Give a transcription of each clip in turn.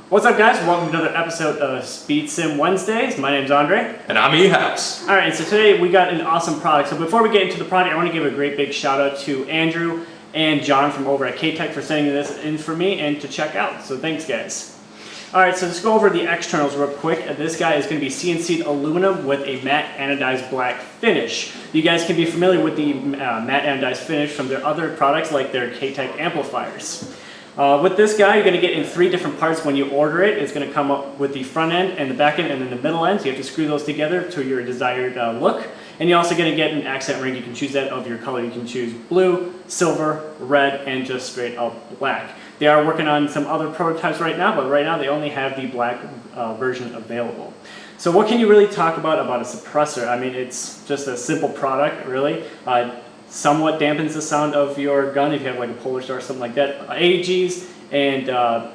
What's up, guys? Welcome to another episode of SpeedSim Wednesdays. My name's Andre. And I'm E-House. Alright, so today we got an awesome product. So before we get into the product, I want to give a great big shout out to Andrew and John from over at K-Tech for sending this in for me and to check out. So thanks, guys. Alright, so let's go over the externals real quick. This guy is going to be CNC'd aluminum with a matte anodized black finish. You guys can be familiar with the matte anodized finish from their other products like their K-Tech amplifiers. With this guy, you're going to get in 3 different parts when you order it. It's going to come up with the front end and the back end and then the middle end. So you have to screw those together to your desired look. And you're also going to get an accent ring. You can choose that of your color. You can choose blue, silver, red, and just straight up black. They are working on some other prototypes right now, but right now they only have the black version available. So what can you really talk about a suppressor? I mean, it's just a simple product, really. Somewhat dampens the sound of your gun if you have like a Polar Star or something like that. AEGs and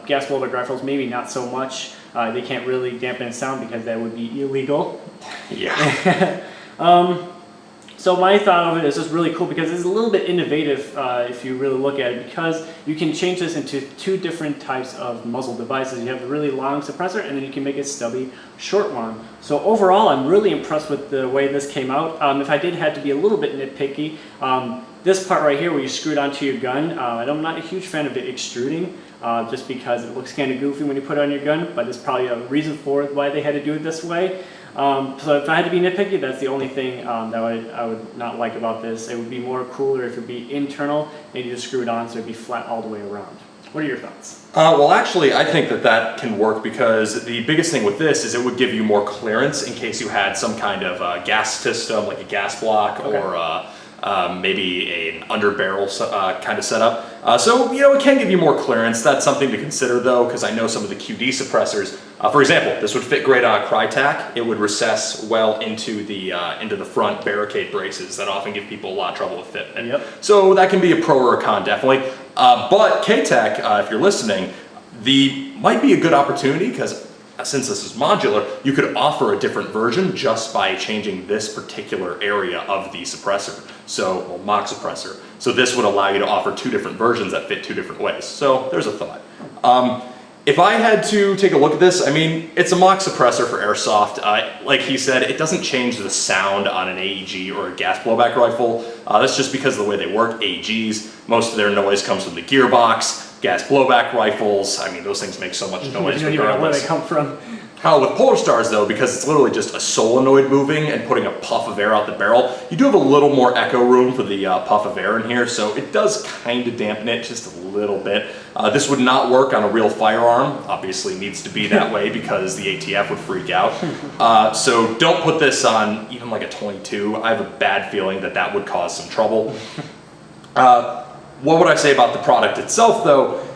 gas blowback rifles, maybe not so much. They can't really dampen sound because that would be illegal. Yeah. So my thought of it is just really cool because it's a little bit innovative if you really look at it, because you can change this into 2 different types of muzzle devices. You have a really long suppressor and then you can make it stubby short one. So overall, I'm really impressed with the way this came out. If I did have to be a little bit nitpicky, this part right here where you screw it onto your gun, I'm not a huge fan of it extruding just because it looks kind of goofy when you put it on your gun, but there's probably a reason for why they had to do it this way. So if I had to be nitpicky, that's the only thing that I would not like about this. It would be more cooler if it would be internal and you just screw it on so it would be flat all the way around. What are your thoughts? Well, actually, I think that can work because the biggest thing with this is it would give you more clearance in case you had some kind of gas system, like a gas block, okay, or maybe an under barrel kind of setup. So, you know, it can give you more clearance. That's something to consider though, because I know some of the QD suppressors, for example, this would fit great on a Crytac. It would recess well into the front barricade braces that often give people a lot of trouble with fitment. Yep. So that can be a pro or a con, definitely. But K-Tech, if you're listening, might be a good opportunity because since this is modular, you could offer a different version just by changing this particular area of the suppressor. So, well, mock suppressor. So this would allow you to offer 2 different versions that fit 2 different ways. So there's a thought. If I had to take a look at this, I mean, it's a mock suppressor for Airsoft. Like he said, it doesn't change the sound on an AEG or a gas blowback rifle. That's just because of the way they work. AEGs, most of their noise comes from the gearbox. Gas blowback rifles, I mean, those things make so much noise. You don't even know where they come from. With Polar Stars though, because it's literally just a solenoid moving and putting a puff of air out the barrel, you do have a little more echo room for the puff of air in here, so it does kind of dampen it just a little bit. This would not work on a real firearm. Obviously needs to be that way because the ATF would freak out. So don't put this on even like a 22. I have a bad feeling that would cause some trouble. What would I say about the product itself though?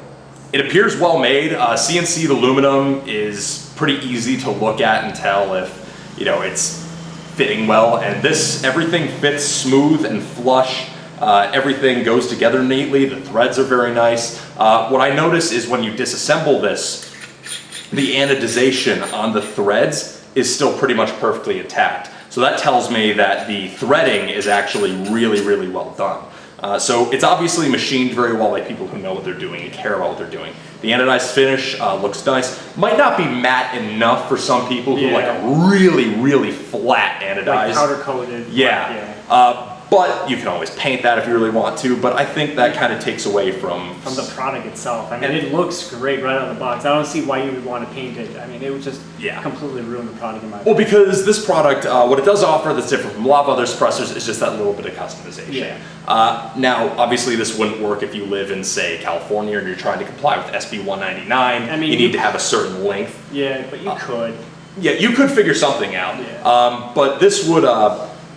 It appears well made. CNC'd aluminum is pretty easy to look at and tell if, you know, it's fitting well. And everything fits smooth and flush. Everything goes together neatly. The threads are very nice. What I notice is when you disassemble this, the anodization on the threads is still pretty much perfectly intact. So that tells me that the threading is actually really, really well done. So it's obviously machined very well by people who know what they're doing and care about what they're doing. The anodized finish looks nice. Might not be matte enough for some people who like a really, really flat anodized. Like powder coated. Yeah. But you can always paint that if you really want to, but I think that kind of takes away from the product itself. I mean, it looks great right out of the box. I don't see why you would want to paint it. I mean, it would just completely ruin the product in my opinion. Well, because this product, what it does offer that's different from a lot of other suppressors is just that little bit of customization. Yeah. Now, obviously this wouldn't work if you live in, say, California and you're trying to comply with SB 199. I mean, you need to have a certain length. Yeah, but you could. Yeah, you could figure something out. Yeah. But this would...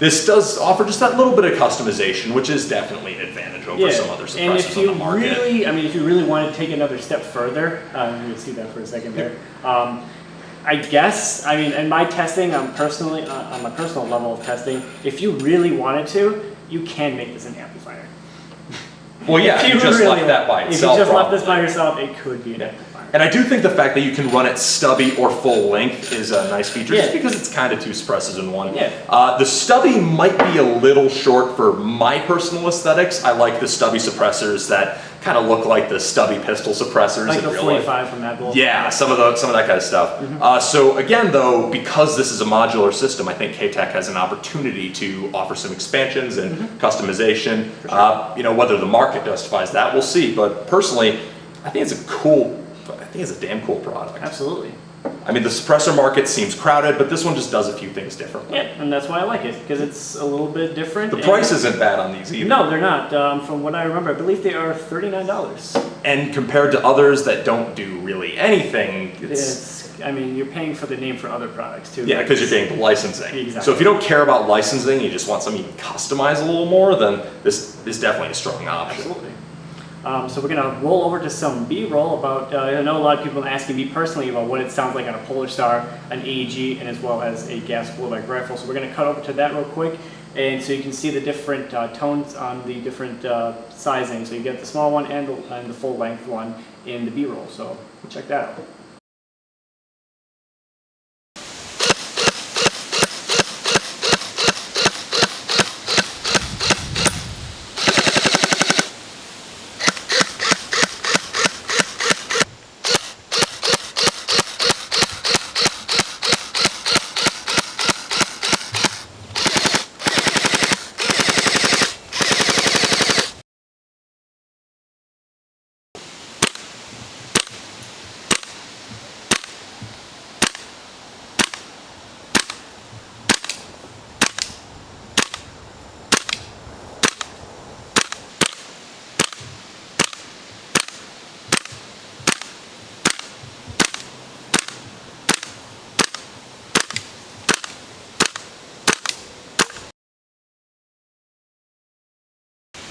This does offer just that little bit of customization, which is definitely an advantage over some other suppressors on the market. If you really want to take another step further, let me see that for a second there. I guess, I mean, in my testing, on my personal level of testing, if you really wanted to, you can make this an amplifier. Well, yeah, if you just left that by itself. If you just left this by yourself, it could be an amplifier. And I do think the fact that you can run it stubby or full length is a nice feature, just Yeah. because it's kind of 2 suppressors in one. Yeah. The stubby might be a little short for my personal aesthetics. I like the stubby suppressors that kind of look like the stubby pistol suppressors Like in the real life. 45 from that bull. Yeah, some of that kind of stuff. So again, though, because this is a modular system, I think K-Tech has an opportunity to offer some expansions and customization. You know, whether the market justifies that, we'll see. But personally, I think it's a damn cool product. Absolutely. I mean, the suppressor market seems crowded, but this one just does a few things differently. Yeah, and that's why I like it, because it's a little bit different. The price isn't bad on these either. No, they're not. From what I remember, I believe they are $39. And compared to others that don't do really anything, I mean, you're paying for the name for other products too. yeah, because you're paying the licensing. Exactly. So if you don't care about licensing, you just want something you can customize a little more, then this is definitely a strong option. Absolutely. So we're gonna roll over to some B-roll about, I know a lot of people are asking me personally about what it sounds like on a Polar Star, an AEG, and as well as a gas blowback rifle. So we're gonna cut over to that real quick, and so you can see the different tones on the different sizing. So you get the small one and the full length one in the B-roll. So check that out.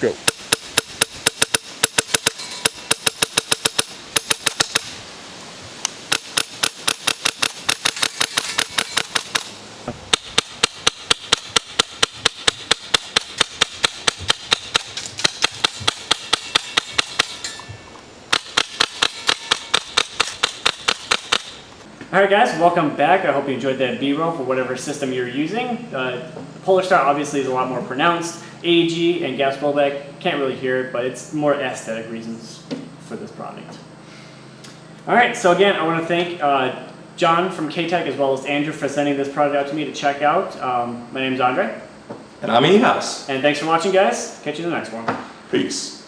Go. Alright guys, welcome back. I hope you enjoyed that B-roll for whatever system you're using. Polar Star obviously is a lot more pronounced. AEG and gas blowback, can't really hear it, but it's more aesthetic reasons for this product. Alright, so again, I want to thank John from K-Tech as well as Andrew for sending this product out to me to check out. My name is Andre. And I'm E-House. And thanks for watching guys. Catch you in the next one. Peace.